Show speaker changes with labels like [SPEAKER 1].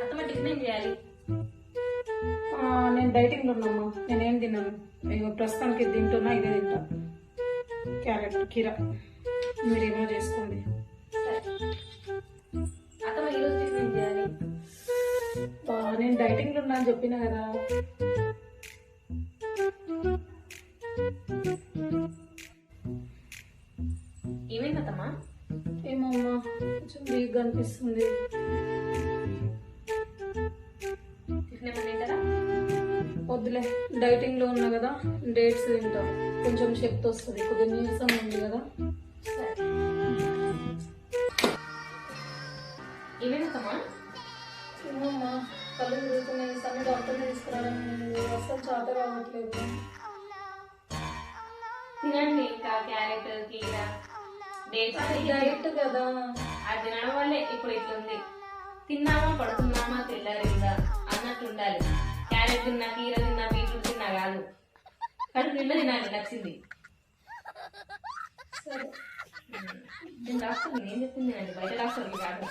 [SPEAKER 1] అత్తమ్మ టిఫిన్ ఏం చేయాలి?
[SPEAKER 2] నేను డైటింగ్లో ఉన్నామ్మా. నేనేం తిన్నాను, ప్రస్తుతానికి తింటున్నా, ఇదే తింటా. క్యారెట్ కీరా మీరేమో చేసుకోండి.
[SPEAKER 1] అత్తమ్మ ఈరోజు టిఫిన్ ఏం చేయాలి?
[SPEAKER 2] నేను డైటింగ్లో ఉన్నా అని చెప్పినా కదా.
[SPEAKER 1] ఏమైంది అత్తమ్మ?
[SPEAKER 2] ఏమో అమ్మా, కొంచెం వీక్గా అనిపిస్తుంది.
[SPEAKER 1] టిఫిన్ ఏమైనా తింటారా?
[SPEAKER 2] వద్దులే, డైటింగ్లో ఉన్నా కదా, డేట్స్ తింటా. కొంచెం శక్తి వస్తుంది, కొద్దిగా నీరసం ఉంది కదా.
[SPEAKER 1] ఏమైంది అత్తమ్మ?
[SPEAKER 2] ఏమమ్మా, కళ్ళు తిరుగుతున్నాయి. సన్ని డాక్టర్ని తీసుకురావడం అసలు చేత రావట్లేదు.
[SPEAKER 1] తినండి ఇంకా క్యారెట్ కీరా
[SPEAKER 2] డైట్ కదా.
[SPEAKER 1] అది తినడం వల్లే ఇప్పుడు ఇట్లుంది. తిన్నామా పడుకున్నామా తెల్లారిందా అన్నట్టు ఉండాలి. క్యారెట్ తిన్నా కీర తిన్నా బీట్రూట్ తిన్నా కాదు, కడుపు నిండా తినాలి నచ్చింది.
[SPEAKER 2] సరే
[SPEAKER 1] డాక్టర్ ఏం చెప్పింది అండి, బయట డాక్టర్లు కాదు.